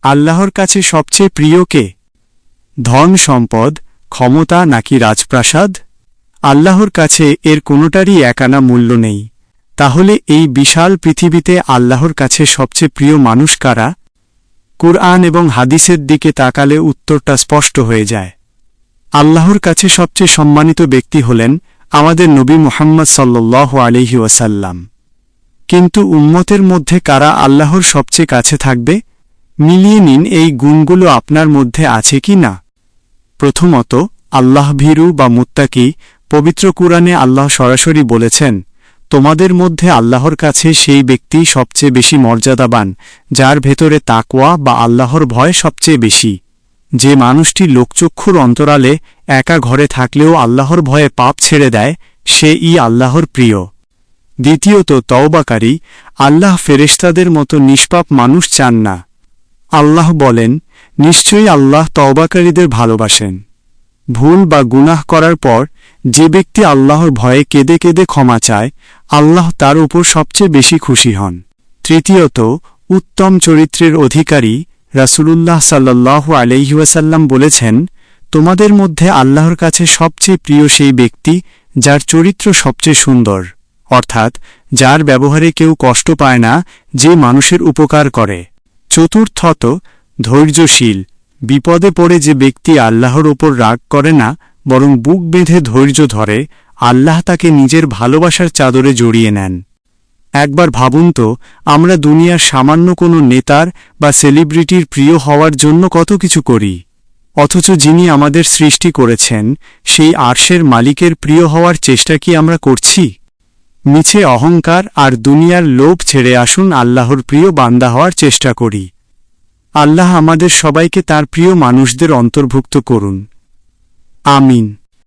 আল্লাহর কাছে সবচেয়ে প্রিয় কে? ধন সম্পদ, ক্ষমতা নাকি রাজপ্রাসাদ? আল্লাহর কাছে এর কোনোটারই একানা মূল্য নেই। তাহলে এই বিশাল পৃথিবীতে আল্লাহর কাছে সবচেয়ে প্রিয় মানুষ কারা? কুরআন এবং হাদিসের দিকে তাকালে উত্তরটা স্পষ্ট হয়ে যায়। আল্লাহর কাছে সবচেয়ে সম্মানিত ব্যক্তি হলেন আমাদের নবী মুহাম্মদ সাল্লাল্লাহু আলাইহি ওয়াসাল্লাম। কিন্তু উম্মতের মধ্যে কারা আল্লাহর সবচেয়ে কাছে থাকবে? মিলিয়ে নিন এই গুণগুলো আপনার মধ্যে আছে কি না। প্রথমত, আল্লাহ ভীরু বা মুত্তাকি। পবিত্র কুরআনে আল্লাহ সরাসরি বলেছেন, তোমাদের মধ্যে আল্লাহর কাছে সেই ব্যক্তি সবচেয়ে বেশি মর্যাদাবান যার ভেতরে তাকওয়া বা আল্লাহর ভয় সবচেয়ে বেশি। যে মানুষটি লোকচক্ষুর অন্তরালে একা ঘরে থাকলেও আল্লাহর ভয়ে পাপ ছেড়ে দেয়, সে-ই আল্লাহর প্রিয়। দ্বিতীয়ত, তওবাকারী। আল্লাহ ফেরেশতাদের মতো নিষ্পাপ মানুষ চান না। আল্লাহ বলেন, নিশ্চয়ই আল্লাহ তওবাকারীদের ভালোবাসেন। ভুল বা গুনাহ করার পর যে ব্যক্তি আল্লাহর ভয়ে কেঁদে কেঁদে ক্ষমা চায়, আল্লাহ তার উপর সবচেয়ে বেশি খুশি হন। তৃতীয়ত, উত্তম চরিত্রের অধিকারী। রাসূলুল্লাহ সাল্লাল্লাহু আলাইহি ওয়াসাল্লাম বলেছেন, তোমাদের মধ্যে আল্লাহর কাছে সবচেয়ে প্রিয় সেই ব্যক্তি যার চরিত্র সবচেয়ে সুন্দর, অর্থাৎ যার ব্যবহারে কেউ কষ্ট পায় না, যে মানুষের উপকার করে। চতুর্থত, ধৈর্যশীল। বিপদে পড়ে যে ব্যক্তি আল্লাহর ওপর রাগ করে না, বরং বুক বেঁধে ধৈর্য ধরে, আল্লাহ তাকে নিজের ভালোবাসার চাদরে জড়িয়ে নেন। একবার ভাবুন তো, আমরা দুনিয়ার সামান্য কোনো নেতার বা সেলিব্রিটির প্রিয় হওয়ার জন্য কত কিছু করি, অথচ যিনি আমাদের সৃষ্টি করেছেন সেই আরশের মালিকের প্রিয় হওয়ার চেষ্টা কি আমরা করছি? মিছে অহংকার আর দুনিয়ার লোভ ছেড়ে আসুন আল্লাহর প্রিয় বান্দা হওয়ার চেষ্টা করি। আল্লাহ আমাদের সবাইকে তার প্রিয় মানুষদের অন্তর্ভুক্ত করুন। আমিন।